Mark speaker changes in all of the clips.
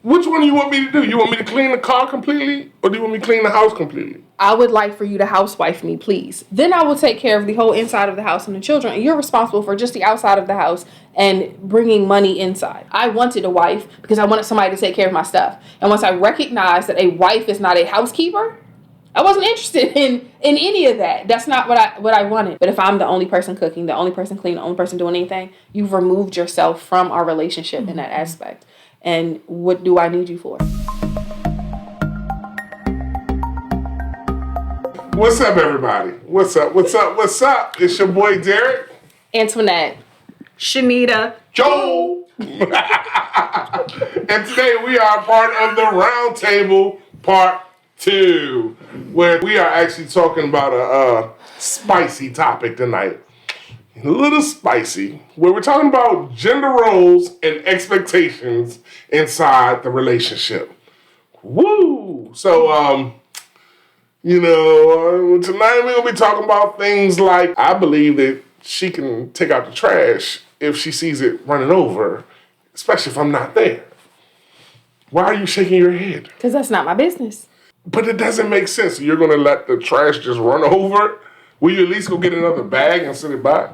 Speaker 1: Which one do you want me to do? You want me to clean the car completely, or do you want me to clean the house completely?
Speaker 2: I would like for you to housewife me, please. Then I will take care of the whole inside of the house and the children. And you're responsible for just the outside of the house and bringing money inside. I wanted a wife because I wanted somebody to take care of my stuff. And once I recognized that a wife is not a housekeeper, I wasn't interested in any of that. That's not what I wanted. But if I'm the only person cooking, the only person cleaning, the only person doing anything, you've removed yourself from our relationship in that aspect. And what do I need you for?
Speaker 1: What's up, everybody? What's up? What's up? What's up? It's your boy Derek,
Speaker 2: Antoinette,
Speaker 3: Shanita,
Speaker 1: Joe, and today we are part of the Round Table Part 2, where we are actually talking about a spicy topic tonight. A little spicy, where we're talking about gender roles and expectations inside the relationship. Woo! So, tonight we're going to be talking about things like, I believe that she can take out the trash if she sees it running over, especially if I'm not there. Why are you shaking your head?
Speaker 2: Because that's not my business.
Speaker 1: But it doesn't make sense. You're going to let the trash just run over? Will you at least go get another bag and send it back?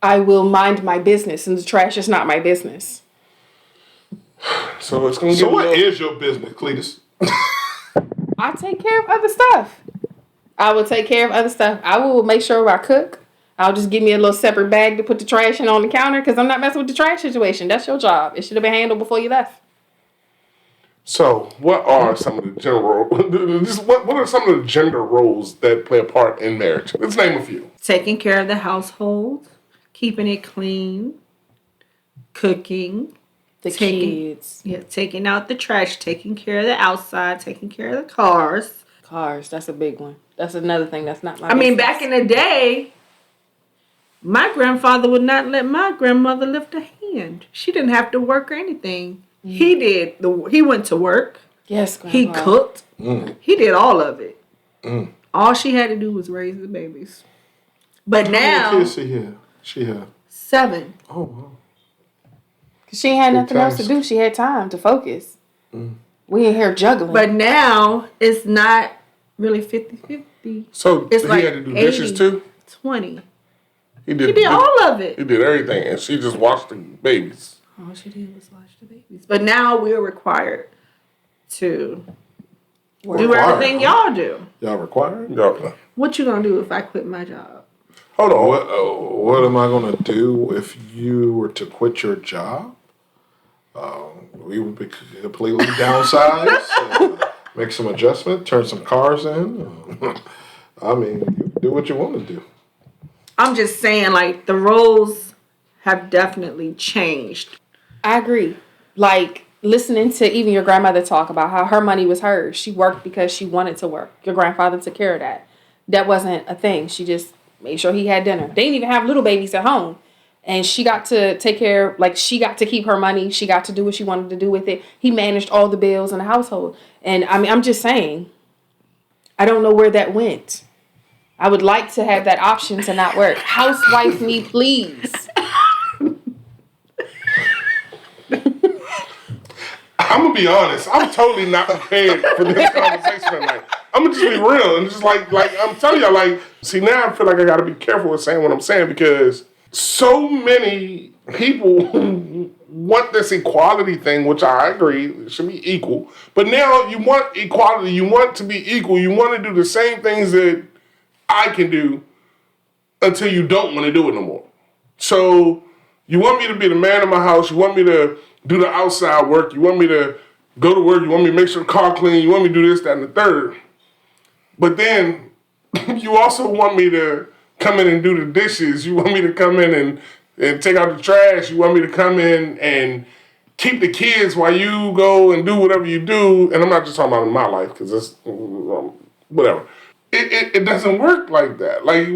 Speaker 2: I will mind my business, and the trash is not my business.
Speaker 1: So it's going to
Speaker 4: So what is your business, Cletus?
Speaker 2: I take care of other stuff. I will take care of other stuff. I will make sure I cook. I'll just give me a little separate bag to put the trash in on the counter because I'm not messing with the trash situation. That's your job. It should have been handled before you left.
Speaker 1: So, what are some of the what are some of the gender roles that play a part in marriage? Let's name a few.
Speaker 3: taking care of the household, keeping it clean, cooking,
Speaker 2: Kids.
Speaker 3: Yeah, taking out the trash, taking care of the outside, taking care of the cars.
Speaker 2: Cars, that's a big one. That's another thing that's not my
Speaker 3: I mean,
Speaker 2: business.
Speaker 3: back in the day, my grandfather would not let my grandmother lift a hand. She didn't have to work or anything. He did. He went to work.
Speaker 2: Yes,
Speaker 3: He
Speaker 2: Grandpa.
Speaker 3: cooked. He did all of it. All she had to do was raise the babies. But
Speaker 4: How many
Speaker 3: now,
Speaker 4: kids she had?
Speaker 3: 7.
Speaker 4: Oh, wow.
Speaker 2: She ain't had nothing else to
Speaker 4: task.
Speaker 2: do. She had time to focus. We in here juggling.
Speaker 3: But now, it's not really 50-50.
Speaker 1: So,
Speaker 3: It's
Speaker 1: he
Speaker 3: like
Speaker 1: had to do dishes too?
Speaker 3: 20.
Speaker 1: He
Speaker 3: He did all of it.
Speaker 1: He did everything, and she just watched the babies.
Speaker 3: All she did was watch the babies. But now we're required to do everything y'all do.
Speaker 4: Y'all required?
Speaker 1: No.
Speaker 3: What you gonna do if I quit my job?
Speaker 1: Hold on.
Speaker 4: What am I going to do if you were to quit your job? We would be completely downsized, make some adjustment, turn some cars in. I mean, you do what you want to do.
Speaker 3: I'm just saying, like, the roles have definitely changed.
Speaker 2: I agree. Like, listening to even your grandmother talk about how her money was hers. She worked because she wanted to work. Your grandfather took care of that. That wasn't a thing. She just made sure he had dinner. They didn't even have little babies at home. And she got to take care, like, she got to keep her money. She got to do what she wanted to do with it. He managed all the bills in the household. And, I mean, I'm just saying, I don't know where that went. I would like to have that option to not work. Housewife me, please.
Speaker 1: I'm gonna be honest. I'm totally not prepared for this conversation tonight. I'm gonna just be real and just like I'm telling y'all. Like, see, now I feel like I gotta be careful with saying what I'm saying because so many people want this equality thing, which I agree it should be equal. But now you want equality. You want to be equal. You want to do the same things that I can do until you don't want to do it no more. So you want me to be the man of my house. You want me to do the outside work. You want me to go to work. You want me to make sure the car clean. You want me to do this, that, and the third. But then you also want me to come in and do the dishes. You want me to come in and take out the trash. You want me to come in and keep the kids while you go and do whatever you do. And I'm not just talking about in my life because it's whatever. It doesn't work like that. Like,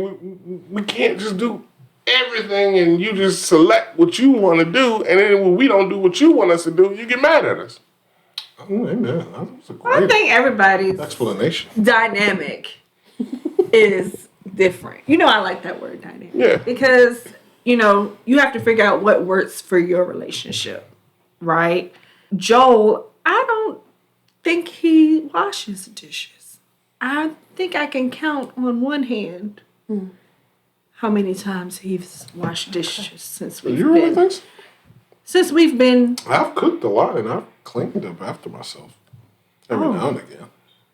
Speaker 1: we can't just do everything and you just select what you want to do, and then when we don't do what you want us to do, you get mad at us.
Speaker 4: Oh, amen. That was a
Speaker 3: I
Speaker 4: great
Speaker 3: think everybody's
Speaker 4: explanation.
Speaker 3: dynamic is different. You know, I like that word dynamic.
Speaker 1: Yeah.
Speaker 3: Because, you have to figure out what works for your relationship, right? Joel, I don't think he washes dishes. I think I can count on one hand how many times he's washed dishes since we've
Speaker 4: You really
Speaker 3: been.
Speaker 4: think so?
Speaker 3: Since we've been.
Speaker 4: I've cooked a lot and I've cleaned up after myself every
Speaker 3: Oh.
Speaker 4: now and again.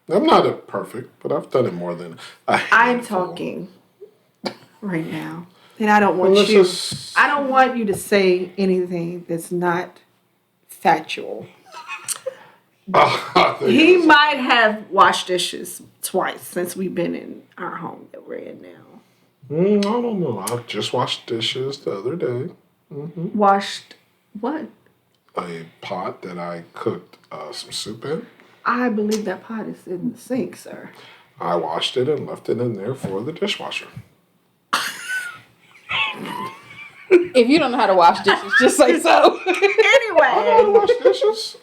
Speaker 4: I'm not perfect, but I've done it more than a
Speaker 3: I'm
Speaker 4: handful.
Speaker 3: talking right now, and I don't
Speaker 4: Well,
Speaker 3: want
Speaker 4: let's
Speaker 3: you.
Speaker 4: just-
Speaker 3: I don't want you to say anything that's not factual.
Speaker 4: I think
Speaker 3: He
Speaker 4: it's-
Speaker 3: might have washed dishes twice since we've been in our home that we're in now.
Speaker 4: I don't know. I just washed dishes the other day.
Speaker 3: Washed what?
Speaker 4: A pot that I cooked some soup in.
Speaker 3: I believe that pot is in the sink, sir.
Speaker 4: I washed it and left it in there for the dishwasher.
Speaker 2: If you don't know how to wash dishes, just say so.
Speaker 4: I know how to
Speaker 3: Anyway,
Speaker 4: wash dishes.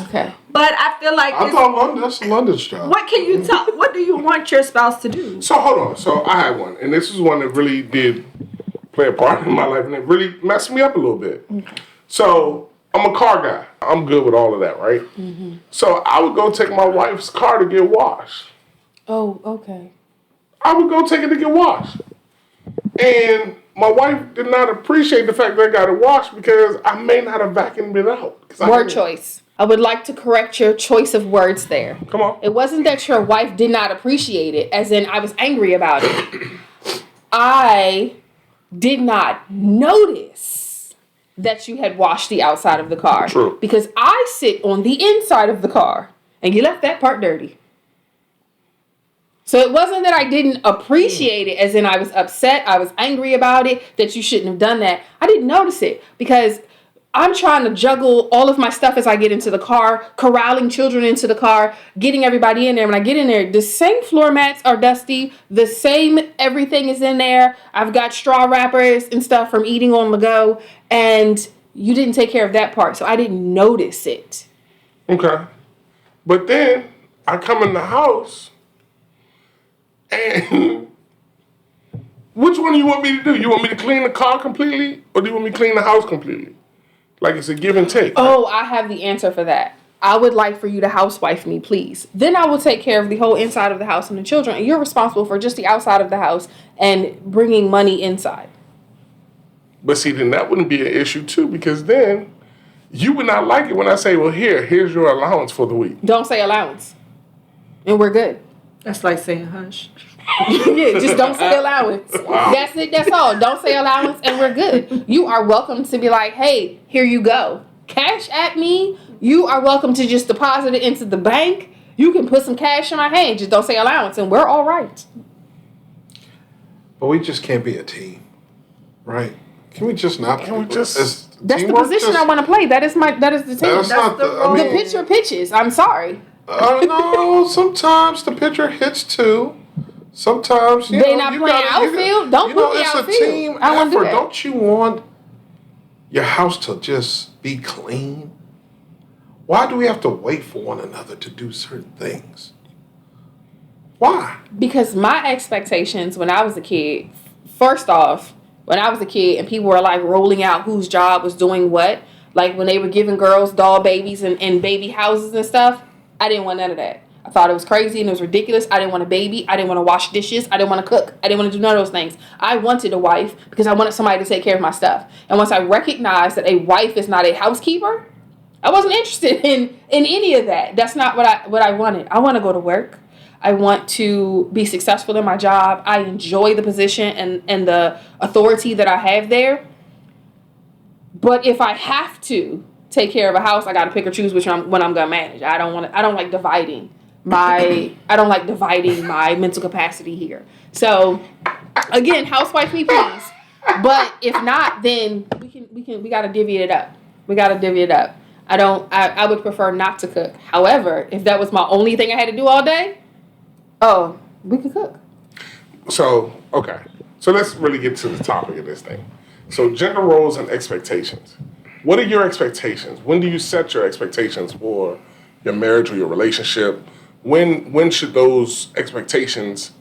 Speaker 2: Okay.
Speaker 3: but I feel like
Speaker 4: I thought that's London's job.
Speaker 3: what can you tell? What do you want your spouse to do?
Speaker 1: So hold on. So I had one, and this is one that really did play a part in my life, and it really messed me up a little bit. So I'm a car guy. I'm good with all of that, right? So I would go take my wife's car to get washed.
Speaker 2: Oh, okay.
Speaker 1: I would go take it to get washed. And my wife did not appreciate the fact that I got it washed because I may not have vacuumed it out. 'Cause I
Speaker 2: Word
Speaker 1: didn't.
Speaker 2: choice. I would like to correct your choice of words there.
Speaker 1: Come on.
Speaker 2: It wasn't that your wife did not appreciate it, as in I was angry about it. I did not notice that you had washed the outside of the car.
Speaker 1: True.
Speaker 2: Because I sit on the inside of the car, and you left that part dirty. So it wasn't that I didn't appreciate it, as in I was upset, I was angry about it, that you shouldn't have done that. I didn't notice it because I'm trying to juggle all of my stuff as I get into the car, corralling children into the car, getting everybody in there. When I get in there, the same floor mats are dusty, the same everything is in there. I've got straw wrappers and stuff from eating on the go, and you didn't take care of that part, so I didn't notice it.
Speaker 1: Okay. But then I come in the house and which one do you want me to do? You want me to clean the car completely or do you want me to clean the house completely? Like it's a give and take.
Speaker 2: Oh, I have the answer for that. I would like for you to housewife me, please. Then I will take care of the whole inside of the house and the children. And you're responsible for just the outside of the house and bringing money inside.
Speaker 1: But see, then that wouldn't be an issue too because then you would not like it when I say, well, here's your allowance for the week.
Speaker 2: Don't say allowance. And we're good.
Speaker 3: That's like saying hush.
Speaker 2: Yeah, just don't say allowance. That's it. That's all. Don't say allowance and we're good. You are welcome to be like, hey, here you go. Cash at me. You are welcome to just deposit it into the bank. You can put some cash in my hand. Just don't say allowance and we're all right.
Speaker 4: But we just can't be a team, right? Can we just not?
Speaker 1: Can we just-
Speaker 2: That's the position I want to play. That is the team.
Speaker 4: That's not
Speaker 3: the
Speaker 4: the.
Speaker 3: role.
Speaker 4: I
Speaker 2: The
Speaker 4: mean,
Speaker 2: pitcher pitches. I'm sorry.
Speaker 4: no, sometimes the pitcher hits too. Sometimes you
Speaker 2: They
Speaker 4: know,
Speaker 2: not
Speaker 4: you
Speaker 2: playing
Speaker 4: gotta- you
Speaker 2: outfield?
Speaker 4: got-
Speaker 2: Don't
Speaker 4: you know,
Speaker 2: put me
Speaker 4: it's
Speaker 2: outfield.
Speaker 4: a team
Speaker 2: I wanna do
Speaker 4: effort.
Speaker 2: that.
Speaker 4: Don't you want your house to just be clean? Why do we have to wait for one another to do certain things? Why?
Speaker 2: Because my expectations when I was a kid, first off, when I was a kid and people were like rolling out whose job was doing what, like when they were giving girls doll babies and baby houses and stuff, I didn't want none of that. I thought it was crazy and it was ridiculous. I didn't want a baby. I didn't want to wash dishes. I didn't want to cook. I didn't want to do none of those things. I wanted a wife because I wanted somebody to take care of my stuff. And once I recognized that a wife is not a housekeeper, I wasn't interested in any of that. That's not what I wanted. I want to go to work. I want to be successful in my job. I enjoy the position and the authority that I have there. But if I have to take care of a house, I got to pick or choose when I'm gonna manage. I don't like dividing my mental capacity here. So again, housewife me please. But if not, then we gotta divvy it up. We gotta divvy it up. I would prefer not to cook. However, if that was my only thing I had to do all day, oh, we could cook.
Speaker 1: So, okay. So let's really get to the topic of this thing. So gender roles and expectations. What are your expectations? When do you set your expectations for your marriage or your relationship? When should those expectations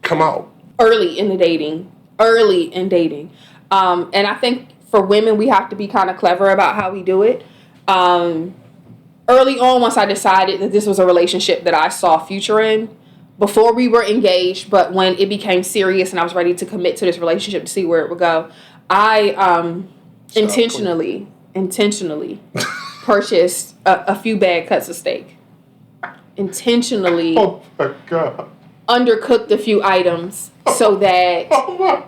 Speaker 1: come out?
Speaker 2: Early in dating. And I think for women, we have to be kind of clever about how we do it. early on, once I decided that this was a relationship that I saw future in, before we were engaged, but when it became serious and I was ready to commit to this relationship to see where it would go, I intentionally purchased a few bad cuts of steak. Intentionally
Speaker 4: Oh my God.
Speaker 2: undercooked a few items so that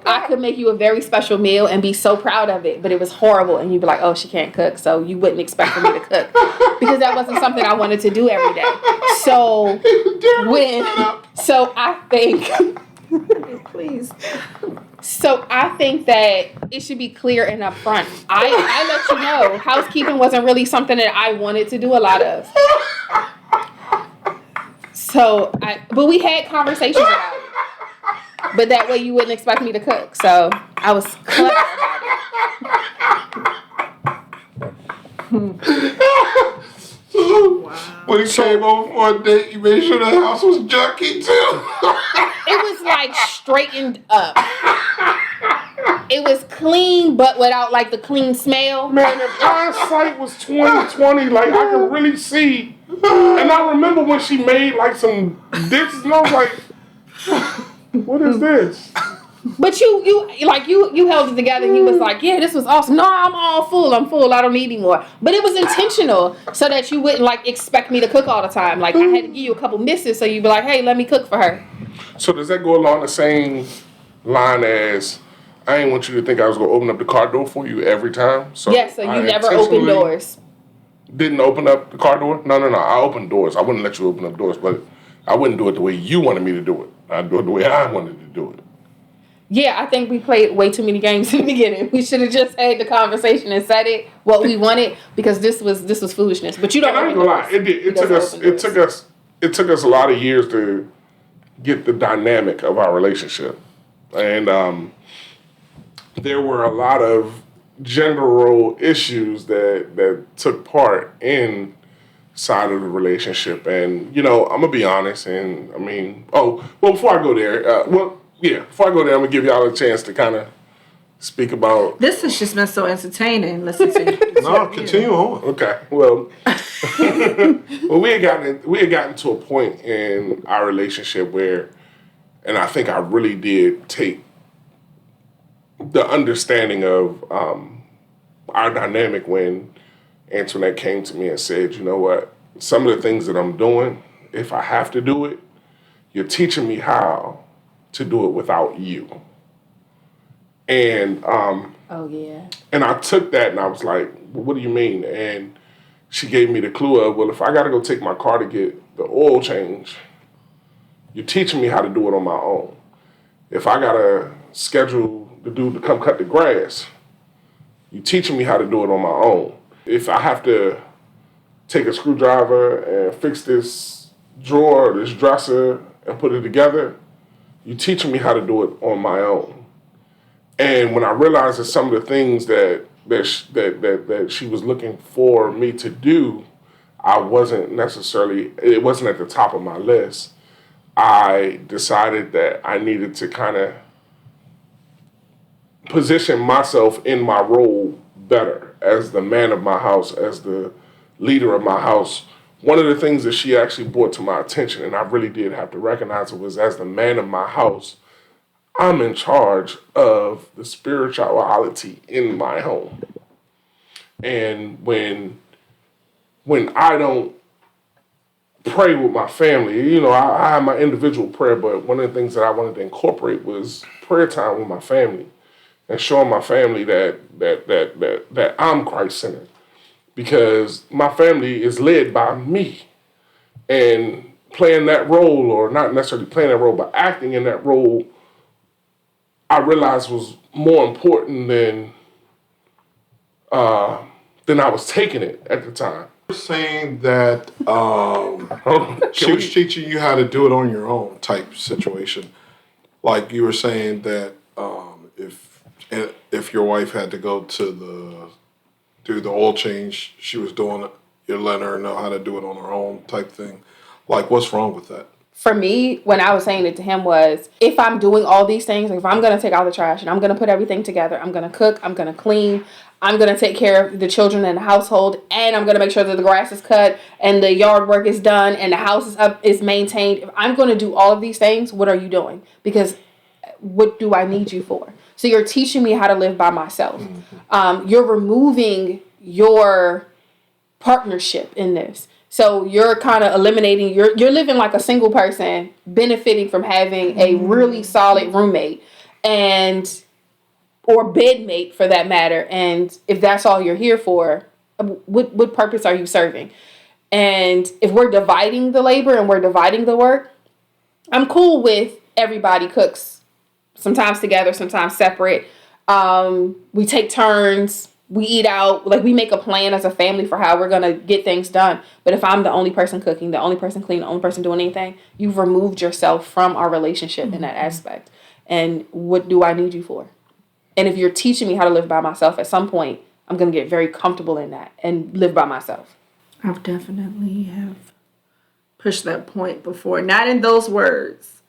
Speaker 2: I could make you a very special meal and be so proud of it, but it was horrible, and you'd be like, oh, she can't cook, so you wouldn't expect for me to cook because that wasn't something I wanted to do every day. So I think
Speaker 3: Please.
Speaker 2: so I think that it should be clear and upfront. I let you know housekeeping wasn't really something that I wanted to do a lot of. But we had conversations about it. But that way you wouldn't expect me to cook. So I was clever about it.
Speaker 4: When he came over for a date, you made sure the house was junky too.
Speaker 2: It was like straightened up. It was clean, but without like the clean smell.
Speaker 1: Man, if hindsight was 2020, like I could really see. And I remember when she made like some dishes, and I was like, "What is this?"
Speaker 2: But you held it together and you was like, yeah, this was awesome. No, I'm all full. I'm full. I don't need any more. But it was intentional so that you wouldn't like expect me to cook all the time. Like I had to give you a couple misses so you'd be like, hey, let me cook for her.
Speaker 1: So does that go along the same line as I ain't want you to think I was gonna open up the car door for you every time? So
Speaker 2: Yes, so you
Speaker 1: I
Speaker 2: never open doors.
Speaker 1: Didn't open up the car door? No. I opened doors. I wouldn't let you open up doors, but I wouldn't do it the way you wanted me to do it. I'd do it the way I wanted to do it.
Speaker 2: Yeah, I think we played way too many games in the beginning. We should have just had the conversation and said it what we wanted because this was foolishness. But you don't.
Speaker 1: And I ain't gonna lie, it did. It took us a lot of years to get the dynamic of our relationship, and there were a lot of gender role issues that took part in side of the relationship. And I'm gonna be honest, and I mean, before I go there, before I go there, I'm gonna give y'all a chance to kind of speak about.
Speaker 3: This has just been so entertaining. Listen to you.
Speaker 4: No, continue on.
Speaker 1: Okay, well, we had gotten to a point in our relationship where, and I think I really did take the understanding of our dynamic when Antoinette came to me and said, you know what, some of the things that I'm doing, if I have to do it, you're teaching me how to do it without you. And
Speaker 2: Oh yeah.
Speaker 1: and I took that and I was like, well, what do you mean? And she gave me the clue of, well, if I got to go take my car to get the oil change, you're teaching me how to do it on my own. If I got to schedule the dude to come cut the grass, you're teaching me how to do it on my own. If I have to take a screwdriver and fix this drawer or this dresser and put it together, you're teaching me how to do it on my own. And when I realized that some of the things that she was looking for me to do, it wasn't at the top of my list. I decided that I needed to kind of position myself in my role better as the man of my house, as the leader of my house. One of the things that she actually brought to my attention, and I really did have to recognize it, was as the man of my house, I'm in charge of the spirituality in my home. And when I don't pray with my family, I have my individual prayer, but one of the things that I wanted to incorporate was prayer time with my family and showing my family that I'm Christ-centered, because my family is led by me. And playing that role, or not necessarily playing that role, but acting in that role, I realized was more important than I was taking it at the time.
Speaker 4: You're saying that she was teaching you how to do it on your own type situation. Like you were saying that if your wife had to go to do the oil change, she was doing it, you're letting her know how to do it on her own type thing. Like, what's wrong with that?
Speaker 2: for me, when I was saying it to him was, if I'm doing all these things, like if I'm going to take out the trash and I'm going to put everything together, I'm going to cook, I'm going to clean, I'm going to take care of the children in the household, and I'm going to make sure that the grass is cut and the yard work is done and the house is up, is maintained. If I'm going to do all of these things, what are you doing? Because what do I need you for? So you're teaching me how to live by myself. You're removing your partnership in this. So you're kind of eliminating, you're living like a single person, benefiting from having a really solid roommate and or bedmate for that matter. And if that's all you're here for, what purpose are you serving? And if we're dividing the labor and we're dividing the work, I'm cool with everybody cooks, sometimes together, sometimes separate. We take turns. We eat out, like we make a plan as a family for how we're going to get things done. But if I'm the only person cooking, the only person cleaning, the only person doing anything, you've removed yourself from our relationship in that aspect. And what do I need you for? And if you're teaching me how to live by myself, at some point, I'm going to get very comfortable in that and live by myself.
Speaker 3: I've definitely have pushed that point before. Not in those words,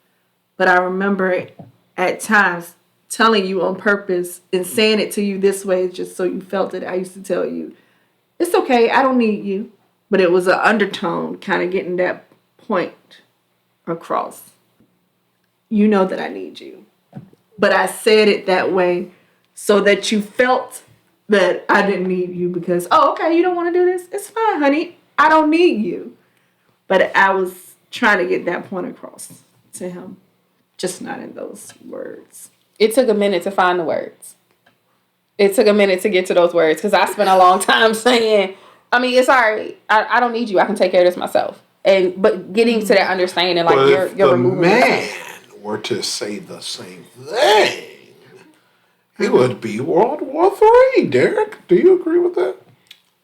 Speaker 3: but I remember at times telling you on purpose and saying it to you this way just so you felt it. I used to tell you, it's okay, I don't need you. But it was an undertone, kind of getting that point across. You know that I need you. But I said it that way so that you felt that I didn't need you because, oh, okay, you don't want to do this? It's fine, honey. I don't need you. But I was trying to get that point across to him, just not in those words.
Speaker 2: It took a minute to find the words. It took a minute to get to those words because I spent a long time saying, I mean, it's all right. I don't need you. I can take care of this myself. But getting to that understanding, like
Speaker 4: But
Speaker 2: you're
Speaker 4: if
Speaker 2: removing
Speaker 4: the man
Speaker 2: yourself.
Speaker 4: were to say the same thing, it would be World War III. Derek, do you agree with that?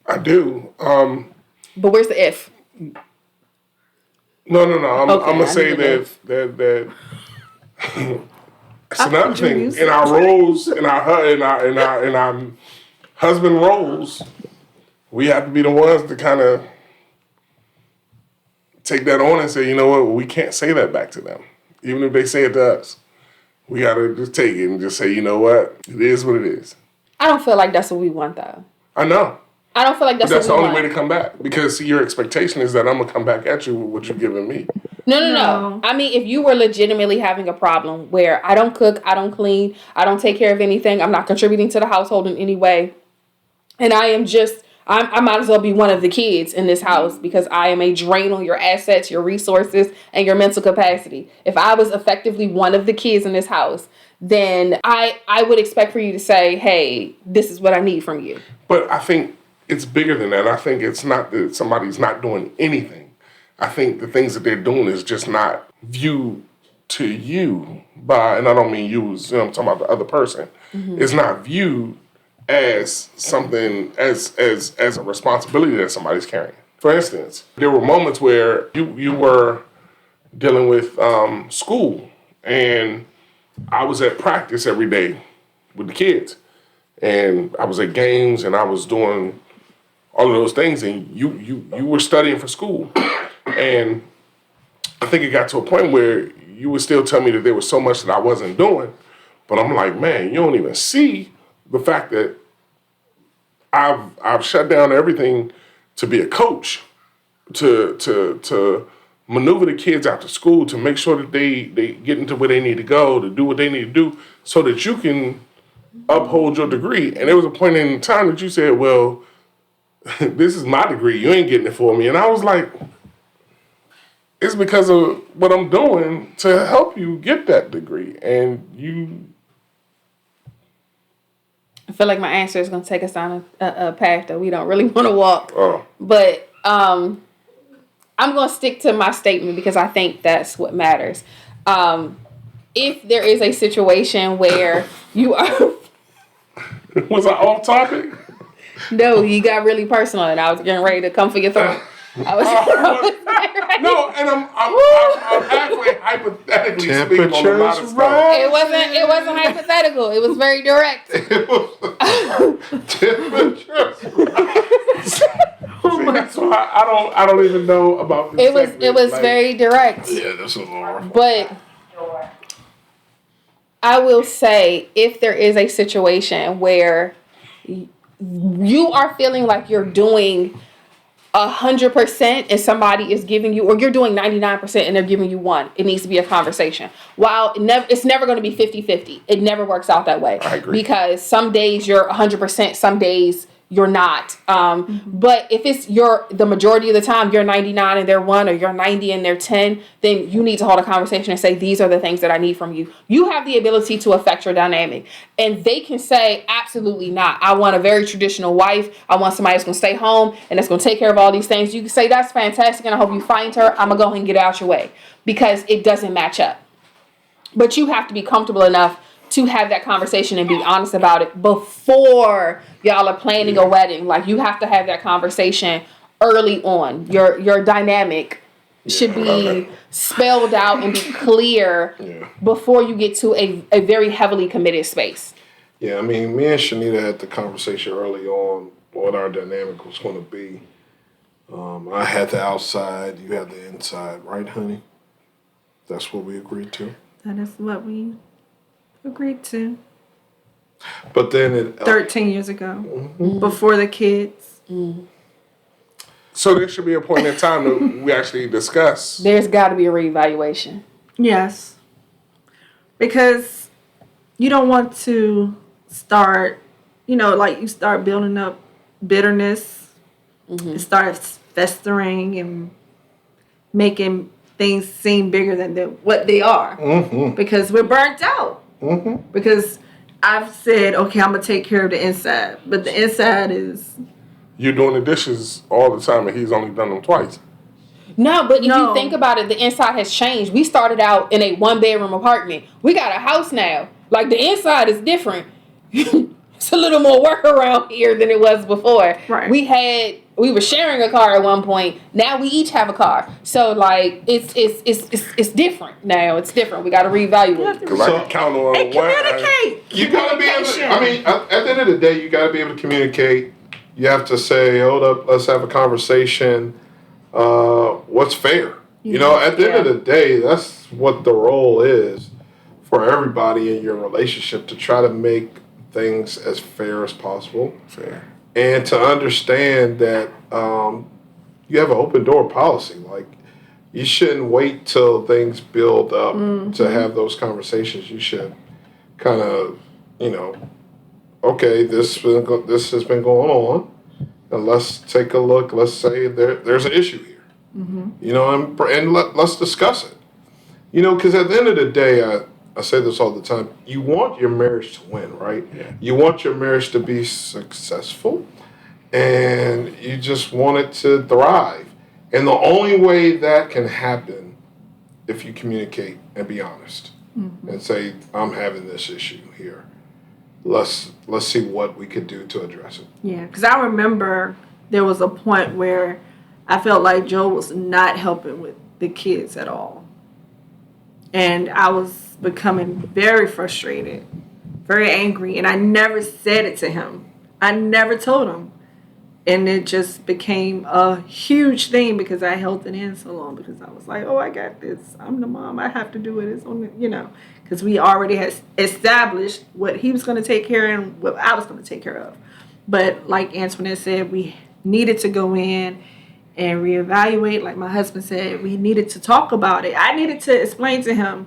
Speaker 1: I do.
Speaker 2: But where's the if?
Speaker 1: No. I'm
Speaker 2: Okay,
Speaker 1: gonna
Speaker 2: I
Speaker 1: say
Speaker 2: need to
Speaker 1: that it's
Speaker 3: I
Speaker 1: another
Speaker 3: thought you
Speaker 1: thing
Speaker 3: used
Speaker 1: in
Speaker 3: it.
Speaker 1: our roles, in our husband roles. We have to be the ones to kind of take that on and say, you know what, we can't say that back to them, even if they say it to us. We gotta just take it and just say, you know what, it is what it is.
Speaker 2: I don't feel like that's what we want, though.
Speaker 1: I know.
Speaker 2: I don't feel like
Speaker 1: But that's
Speaker 2: what
Speaker 1: the
Speaker 2: we
Speaker 1: only
Speaker 2: want.
Speaker 1: way to come back because see, your expectation is that I'm gonna come back at you with what you're giving me.
Speaker 2: No. I mean, if you were legitimately having a problem where I don't cook, I don't clean, I don't take care of anything, I'm not contributing to the household in any way, and I might as well be one of the kids in this house because I am a drain on your assets, your resources, and your mental capacity. If I was effectively one of the kids in this house, then I would expect for you to say, hey, this is what I need from you.
Speaker 1: But I think it's bigger than that. I think it's not that somebody's not doing anything. I think the things that they're doing is just not viewed to you by, and I don't mean you, I'm talking about the other person. Mm-hmm. It's not viewed as something, as a responsibility that somebody's carrying. For instance, there were moments where you were dealing with school, and I was at practice every day with the kids, and I was at games, and I was doing all of those things, and you were studying for school, and I think it got to a point where you would still tell me that there was so much that I wasn't doing, but I'm like, man, you don't even see the fact that I've shut down everything to be a coach, to maneuver the kids after school, to make sure that they get into where they need to go, to do what they need to do, so that you can uphold your degree. And there was a point in time that you said, well, this is my degree, you ain't getting it for me. And I was like, it's because of what I'm doing to help you get that degree. And you...
Speaker 2: I feel like my answer is going to take us down a path that we don't really want to walk.
Speaker 1: Oh.
Speaker 2: But I'm going to stick to my statement because I think that's what matters. If there is a situation where you are...
Speaker 1: Was I off topic?
Speaker 2: No, you got really personal and I was getting ready to come for your throat. I was
Speaker 1: No, and I'm halfway hypothetically speaking on a lot of stuff.
Speaker 2: It wasn't hypothetical. It was very direct.
Speaker 3: so much.
Speaker 1: That's why I don't even know about this.
Speaker 2: It was very direct.
Speaker 4: Yeah, that's a little rough.
Speaker 2: But I will say, if there is a situation where you are feeling like you're doing 100% and somebody is giving you, or you're doing 99% and they're giving you 1, it needs to be a conversation. While it's never going to be 50-50. It never works out that way.
Speaker 1: I agree.
Speaker 2: Because some days you're 100%, some days you're not. But if it's the majority of the time you're 99 and they're 1, or you're 90 and they're 10, then you need to hold a conversation and say, these are the things that I need from you. You have the ability to affect your dynamic. And they can say, absolutely not. I want a very traditional wife. I want somebody that's going to stay home and that's going to take care of all these things. You can say, that's fantastic and I hope you find her. I'm going to go ahead and get out your way, because it doesn't match up. But you have to be comfortable enough to have that conversation and be honest about it before y'all are planning a wedding. Like, you have to have that conversation early on. Your dynamic should be spelled out and be clear before you get to a very heavily committed space.
Speaker 4: Yeah, I mean, me and Shanita had the conversation early on what our dynamic was going to be. I had the outside, you had the inside, right, honey? That's what we agreed to.
Speaker 3: That is what we agreed to.
Speaker 4: But then
Speaker 3: 13 years ago, before the kids.
Speaker 1: So there should be a point in time that we actually discuss.
Speaker 2: There's got to be a reevaluation.
Speaker 3: Yes. Because you don't want to start, like you start building up bitterness. It starts festering and making things seem bigger than what they are. Because we're burnt out. Because I've said, okay, I'm going to take care of the inside. But the inside is...
Speaker 1: You're doing the dishes all the time and he's only done them twice.
Speaker 2: No, but if you think about it, the inside has changed. We started out in a 1-bedroom apartment. We got a house now. Like, the inside is different. It's a little more work around here than it was before.
Speaker 3: Right.
Speaker 2: We were sharing a car at one point. Now we each have a car. So, like, it's different now. It's different. We got to reevaluate.
Speaker 1: Because I can count on
Speaker 3: and
Speaker 1: one.
Speaker 3: communicate.
Speaker 4: you got to be able to, I mean, at the end of the day, you got to be able to communicate. You have to say, hold up, let's have a conversation. What's fair? At the end of the day, that's what the role is for everybody in your relationship, to try to make things as fair as possible.
Speaker 1: Fair.
Speaker 4: And to understand that you have an open door policy. Like, you shouldn't wait till things build up to have those conversations. You should kind of, okay, this has been going on, and let's take a look. Let's say there's an issue here, and let's discuss it. Because at the end of the day, I say this all the time, you want your marriage to win, right?
Speaker 1: Yeah.
Speaker 4: You want your marriage to be successful, and you just want it to thrive. And the only way that can happen if you communicate and be honest and say, I'm having this issue here. Let's see what we could do to address it.
Speaker 3: Yeah, because I remember there was a point where I felt like Joe was not helping with the kids at all. And I was becoming very frustrated, very angry, and I never said it to him. I never told him. And it just became a huge thing because I held it in so long, because I was like, oh, I got this. I'm the mom. I have to do it. It's on the, because we already had established what he was going to take care of and what I was going to take care of. But like Antoinette said, we needed to go in and reevaluate. Like my husband said, we needed to talk about it. I needed to explain to him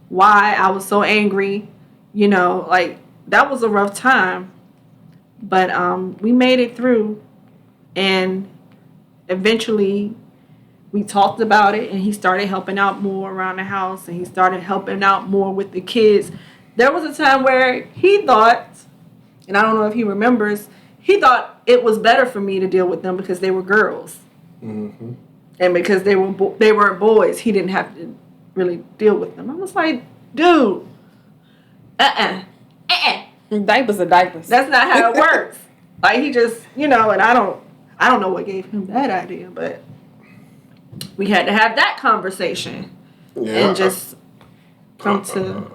Speaker 3: why I was so angry. Like, that was a rough time. But we made it through. And eventually we talked about it, and he started helping out more around the house, and he started helping out more with the kids. There was a time where he thought, and I don't know if he remembers, he thought it was better for me to deal with them because they were girls. And because they weren't boys, he didn't have to really deal with them. I was like, dude,
Speaker 2: Diapers are diapers.
Speaker 3: that's not how it works. Like, he just, and I don't know what gave him that idea, but we had to have that conversation and just come to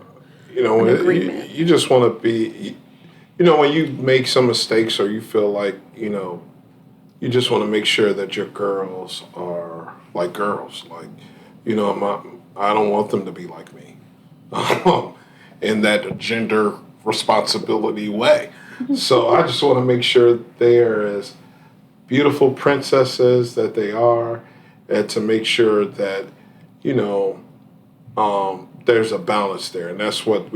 Speaker 3: an agreement.
Speaker 4: You just want to be, when you make some mistakes or you feel like, you you just want to make sure that your girls are like girls. Like, you know, I don't want them to be like me in that gender responsibility way. So I just want to make sure they are as beautiful princesses that they are, and to make sure that, you know, there's a balance there. And that's what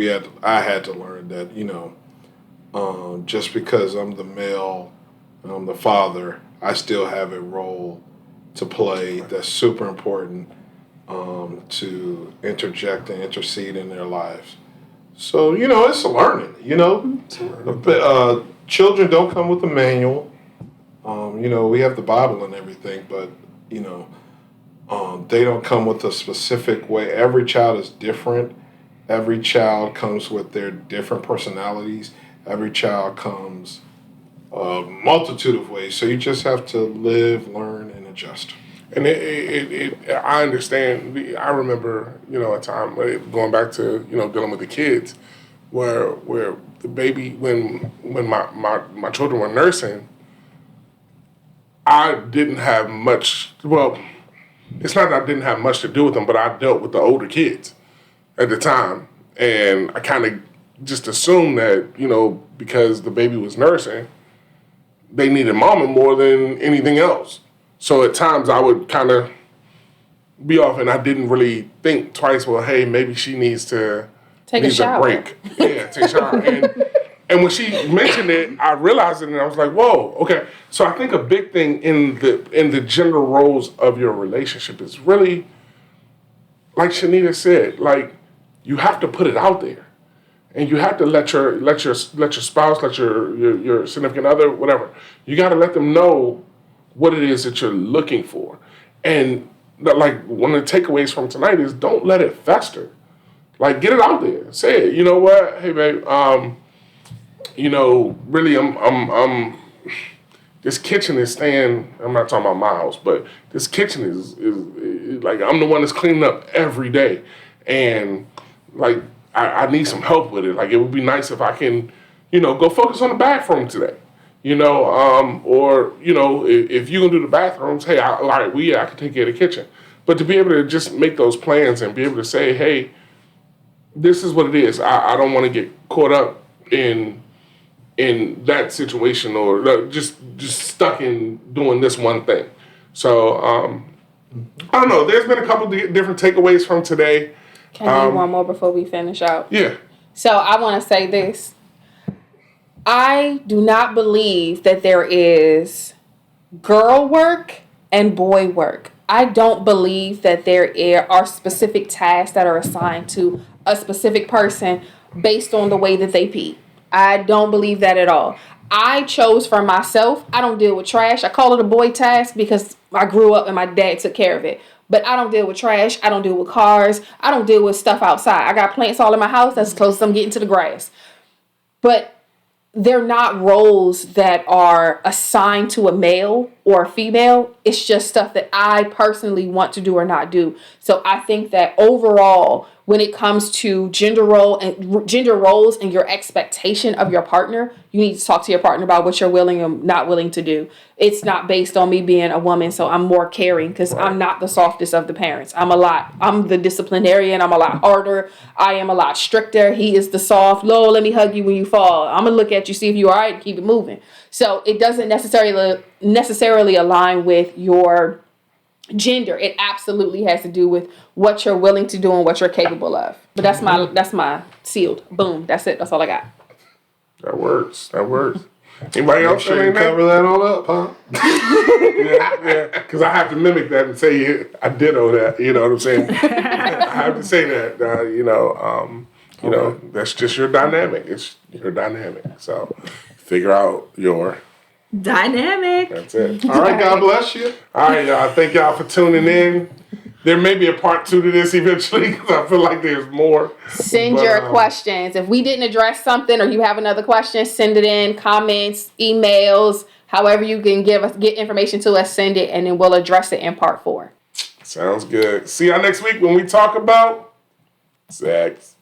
Speaker 4: I had to learn, that, you know, just because I'm the male and I'm the father, I still have a role to play that's super important, to interject and intercede in their lives. So, you know, it's a learning, you know. Children don't come with a manual. You know, we have the Bible and everything, but, you know, they don't come with a specific way. Every child is different. Every child comes with their different personalities. Every child comes a multitude of ways. So you just have to live, learn, and adjust.
Speaker 1: And I understand. I remember, you know, a time going back to, you know, dealing with the kids, where the baby, when my children were nursing, I didn't have much. Well, it's not that I didn't have much to do with them, but I dealt with the older kids at the time, and I kind of just assumed that, you know, because the baby was nursing, they needed mama more than anything else. So at times I would kind of be off, and I didn't really think twice. Well, hey, maybe she needs to
Speaker 2: take a shower.
Speaker 1: Break. Yeah, take a shower. And when she mentioned it, I realized it, and I was like, whoa, okay. So I think a big thing in the gender roles of your relationship is really, like Shanita said, like, you have to put it out there, and you have to let your spouse, let your significant other, whatever, you got to let them know what it is that you're looking for. And like, one of the takeaways from tonight is, don't let it fester. Like, get it out there. Say it. You know what? Hey, babe. You know, really, I'm. This kitchen is staying. I'm not talking about my house, but this kitchen is like, I'm the one that's cleaning up every day, and like, I need some help with it. Like, it would be nice if I can, you know, go focus on the bathroom today. You know, or, you know, if you can do the bathrooms, hey, I can take care of the kitchen. But to be able to just make those plans and be able to say, hey, this is what it is. I don't want to get caught up in that situation, or just stuck in doing this one thing. So, I don't know. There's been a couple different takeaways from today.
Speaker 2: Can I do one more before we finish out?
Speaker 1: Yeah.
Speaker 2: So I want to say this. I do not believe that there is girl work and boy work. I don't believe that there are specific tasks that are assigned to a specific person based on the way that they pee. I don't believe that at all. I chose for myself. I don't deal with trash. I call it a boy task because I grew up and my dad took care of it. But I don't deal with trash. I don't deal with cars. I don't deal with stuff outside. I got plants all in my house. That's as close as I'm getting to the grass. But they're not roles that are assigned to a male or a female. It's just stuff that I personally want to do or not do. So I think that overall, when it comes to gender roles and your expectation of your partner, you need to talk to your partner about what you're willing and not willing to do. It's not based on me being a woman, so I'm more caring because I'm not the softest of the parents. I'm the disciplinarian. I'm a lot harder. I am a lot stricter. He is the soft, let me hug you when you fall. I'm going to look at you, see if you're all right, and keep it moving. So it doesn't necessarily align with your gender. It absolutely has to do with what you're willing to do and what you're capable of. But that's my sealed. Boom. That's it. That's all I got.
Speaker 1: That works. Anybody else?
Speaker 4: Sure you cover that all up, huh?
Speaker 1: Yeah. Because I have to mimic that and say I ditto that. You know what I'm saying? I have to say that. You know, that's just your dynamic. It's your dynamic. So figure out your
Speaker 3: dynamic.
Speaker 1: That's it.
Speaker 4: All right, God bless you.
Speaker 1: All right, y'all. Thank y'all for tuning in. There may be a part 2 to this eventually because I feel like there's more.
Speaker 2: Send your questions. If we didn't address something or you have another question, send it in, comments, emails, however you can get information to us, send it, and then we'll address it in part 4.
Speaker 1: Sounds good. See y'all next week when we talk about sex.